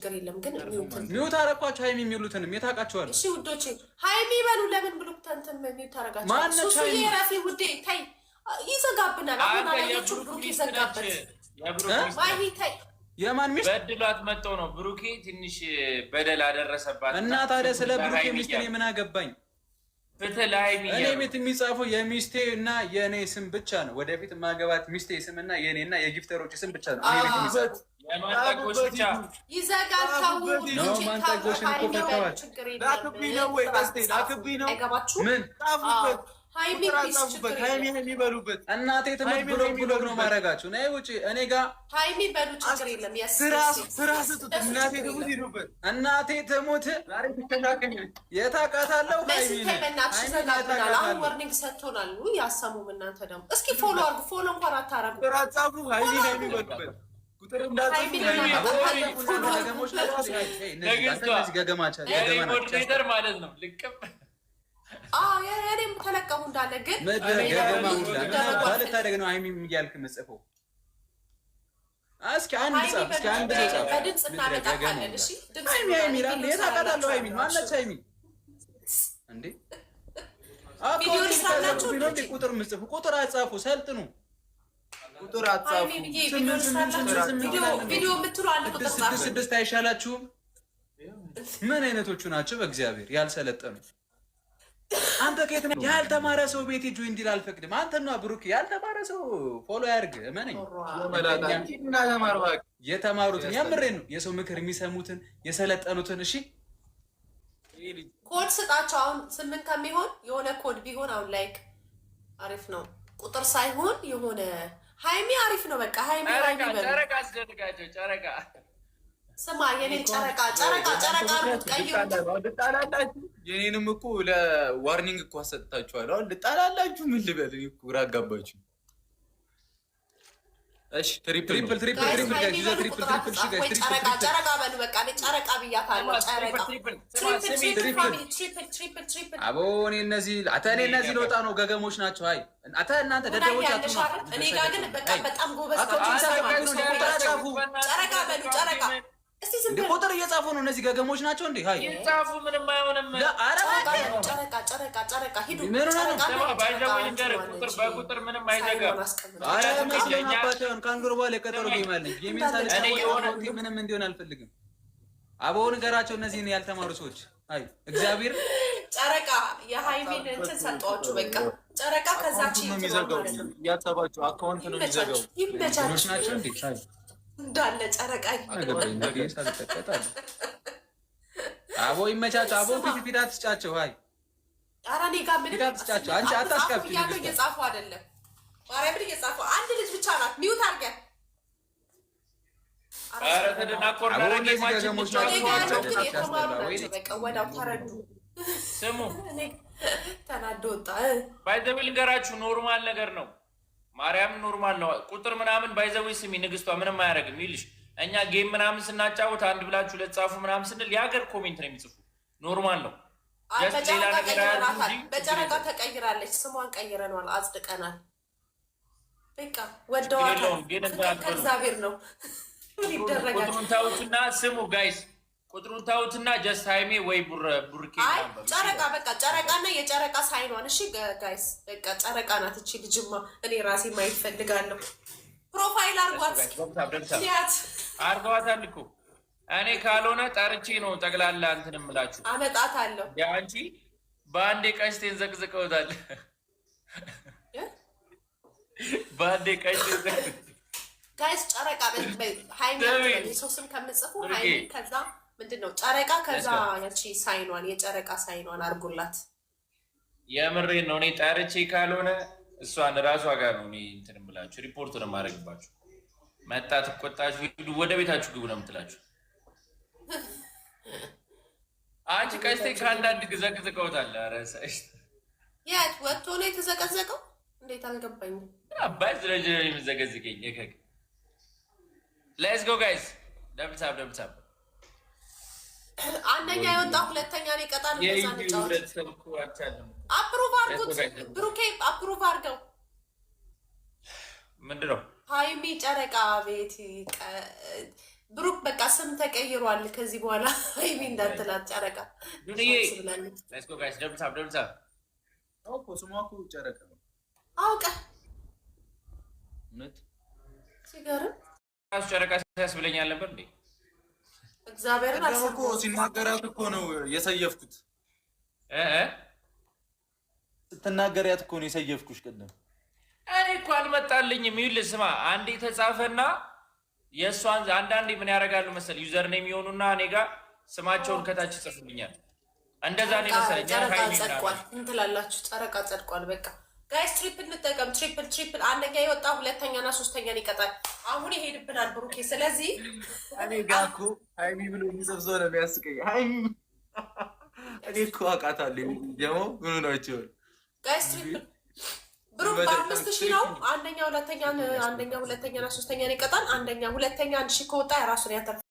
ችግር የለም ግን ሚውት አረኳቸው። ሃይሚ የሚሉትንም የታውቃቸዋል። እሺ ውዶቼ ሃይሚ በሉ። ለምን ብሎ ተንተን ሚውት አረጋቸው? ሱሱ የራፊ ውዴ ታይ ይዘጋብናል። አሁን አላየችሁ ብሩክ ይዘጋበት ማሂ ታይ የማን ሚስት በድሏት መጥተው ነው ብሩኬ ትንሽ በደል አደረሰባት እና ታዲያ ስለ ብሩኬ ሚስት እኔ ምን አገባኝ? ፍትህ ለሃይሚ እኔ ቤት የሚጻፈው የሚስቴ እና የኔ ስም ብቻ ነው። ወደፊት ማገባት ሚስቴ ስምና የኔና የጊፍተሮች ስም ብቻ ነው። እኔ ቤት የሚጻፈው የማንጠቆች ብቻ ይዘጋል። ታው ነው ማንጠቆችን እኮ ፈተዋል። ላክብኝ ነው ወይ ቀስቴ ላክብኝ ነው ምን ጣፉበት ሃይሚ ቢስችግር ሃይሚ በሉበት እናቴ ትምህርት ብሎ ነው ማረጋችሁ። ነይ ውጪ እኔ ጋር ሃይሚ በሉ ችግር የለም። ስራ ስጡት። እናቴ ትሙት ይሉበት እናቴ ትሙት ዛሬ ትከታከኝ የታውቃታለሁ። ሃይሚ በእናትሽ ዘጋብናል። አሁን ወርኒንግ ሰጥቶናል። ያሰሙም እናንተ ደግሞ እስኪ ፎሎ አድርጉ። ፎሎ እንኳን አታረጉ። ስራ ጻፉ። ሃይሚ በሉበት ቁጥር እንዳትጽፉ። ገገሞች ገገማቻ ማለት ነው ልቅም የኔም ተለቀሙ እንዳለ ግን ባለታደግ ነው ሃይሚ እያልክ መጽፈው። እስኪ አንድ ጻፍ፣ እስኪ አንድ ጻፍ። በድምጽ እናመጣለን። እሺ ሃይሚ ይላል። የታውቃታለሁ ሃይሚ ማነች? ሃይሚ እንዴ ቁጥር ምጽፉ። ቁጥር አጻፉ። ሰልጥኑ። ቁጥር አጻፉ። ቪዲዮ የምትሉ አንድ ቁጥር ጻፉ። ስድስት አይሻላችሁም? ምን አይነቶቹ ናቸው በእግዚአብሔር ያልሰለጠኑ? አንተ ከየት ነው? ያልተማረ ሰው ቤት ሂጅ እንዲል አልፈቅድም። አንተና ብሩክ ያልተማረ ሰው ፎሎ ያርግ። እመነኝ። የተማሩትን የምሬን ነው የሰው ምክር የሚሰሙትን የሰለጠኑትን። እሺ ኮድ ስጣቸው። አሁን 8 ከሚሆን የሆነ ኮድ ቢሆን አሁን ላይክ አሪፍ ነው። ቁጥር ሳይሆን የሆነ ሃይሚ አሪፍ ነው። በቃ ሃይሚ ጨረቃ አስደርጋቸው። ጨረቃ ስማ የኔ ጨረቃ ልጣላላችሁ። የኔንም እኮ ለዋርኒንግ እኮ አሰጥታችኋል። አሁን ልጣላላችሁ። ምን ልበል? ግራ አጋባችሁ። እሺ ትሪፕል ጨረቃ በሉ። በቃ ጨረቃ ብያታለሁ። ጨረቃ አቦ እኔ እነዚህ ልወጣ ነው። ገገሞች ናቸው። አይ እናንተ ደደቦች አትሁኑ። እኔ ጋር ግን በቃ በጣም ጎበዝ ጨረቃ በሉ። ጨረቃ ቁጥር እየጻፉ ነው። እነዚህ ገገሞች ናቸው እንዴ? ሃይ ይጻፉ። ምንም አይሆንም። ጨረቃ ሂዱ። በቁጥር ምንም አይዘጋም። ከአንድ ወር በኋላ የቀጠሮ ጌም አለኝ። ምንም እንዲሆን አልፈልግም። አበው ንገራቸው እነዚህን ያልተማሩ ሰዎች። አይ እግዚአብሔር ጨረቃ የሃይሚን እንትን ሰጧችሁ። በቃ ጨረቃ ከዛች ያሰባችሁ አካውንት ነው የሚዘጋው። ይመቻችሁ ናቸው እንዴ? እንዳለ ጨረቃ አቦ ይመቻቸው። አቦ ፊት አትስጫቸው። አይ ኧረ እኔ ጋር ምን አትስጫቸው። አንቺ አታስከፍቺ። እየጻፉ አይደለም ማርያምን እየጻፉ አንድ ልጅ ብቻ ናት። ሚውት አድርገን ኧረ ተደናቆርና ገገሞች ወዳው ተረዱ። ስሙ ተናዶ ወጣ። ባይዘው ልንገራችሁ ኖርማል ነገር ነው። ማርያም ኖርማል ነው። ቁጥር ምናምን ባይዘው ስሚ ንግስቷ ምንም አያደርግም ይልሽ። እኛ ጌም ምናምን ስናጫወት አንድ ብላችሁ ለጻፉ ምናምን ስንል የሀገር ኮሜንት ነው የሚጽፉ። ኖርማል ነው። በጨረቃ ተቀይራለች። ስሟን ቀይረናል፣ አጽድቀናል። በቃ ወደዋታል። ከእግዚአብሔር ነው ይደረጋል። ቁጥሩን ታውትና ስሙ ጋይስ፣ ቁጥሩን ታውትና ጀስት ሃይሜ ወይ ቡርኬ ጨረቃ በቃ ጨረቃና የጨረቃ ሳይኗን። እሺ ጋይስ በቃ ጨረቃ ናት እቺ ልጅማ። እኔ ራሴ ማየት ፈልጋለሁ። ፕሮፋይል አርጓት አርጓታል እኮ እኔ ካልሆነ ጠርቼ ነው ጠቅላላ እንትን እምላችሁ አመጣታለሁ። ያንቺ በአንዴ ቀስቴን ዘቅዝቀውታል። በአንዴ ቀስቴን ጋይስ ጨረቃ ሃይሜ ሰው ስም ከምጽፉ ሃይሜ ከዛ ምንድን ነው ጨረቃ ከዛ ያቺ ሳይኗን የጨረቃ ሳይኗን አርጉላት። የምሬን ነው። እኔ ጠርቼ ካልሆነ እሷን ራሷ ጋር ነው እኔ እንትን እምላችሁ ሪፖርት ነው የማደርግባችሁ። መጣ ትቆጣችሁ፣ ሂዱ ወደ ቤታችሁ ግቡ ነው የምትላችሁ። አንቺ ቀስቴ ከአንዳንድ ዘቅዝቀውታል። ኧረ የት ወጥቶ ነው የተዘቀዘቀው? እንዴት አልገባኝም። አባይ ስለጅ የምዘገዝቀኝ የከክ ሌትስ ጎ ጋይስ። ደብልታብ አንደኛ የወጣ ሁለተኛ ነው ይቀጣል። አፕሩቭ አድርጉት። ብሩኬ አፕሩቭ አድርገው። ምንድን ነው ሃይሚ ጨረቃ ቤት ብሩክ በቃ ስም ተቀይሯል። ከዚህ በኋላ ሀይሚ እንዳትላት ጨረቃ ስሟ እኮ ጨረቃ ነው። አውቀህ ሲገርም ጨረቃ ሲያስብለኛል ነበር እንዴ? እግዚአብሔርን እኮ ሲናገራት እኮ ነው የሰየፍኩት። ስትናገሪያት እኮ ነው የሰየፍኩሽ ቅድም። እኔ እኮ አልመጣልኝም። ይኸውልህ ስማ፣ አንዴ ተጻፈና የእሷን አንዳንዴ ምን ያደርጋሉ መሰል ዩዘር ነው የሚሆኑና እኔ ጋር ስማቸውን ከታች ይጽፉልኛል። እንደዛ ነው መሰለኝ። ጨረቃ ጸድቋል። ምን ትላላችሁ? ጨረቃ ጸድቋል። በቃ ጋይስ ትሪፕል እንጠቀም። ትሪፕል አንደኛ የወጣ ሁለተኛና ሶስተኛን ይቀጣል። አሁን ይሄድብናል ብሩኬ። ስለዚህ እኔ ጋር እኮ ሀይሚ ብሎ የሚጽፍ ሰው ነው የሚያስቀኝ። ሀይሚ እኔ እኮ አውቃታለሁ። ደግሞ ምኑ ናቸው ጋይስ ትሪፕል ብሩክ በ5000 ነው። አንደኛ ሁለተኛና ሶስተኛን ይቀጣል። አንደኛ ሁለተኛ 1000 ከወጣ የራሱን ያተርፋል።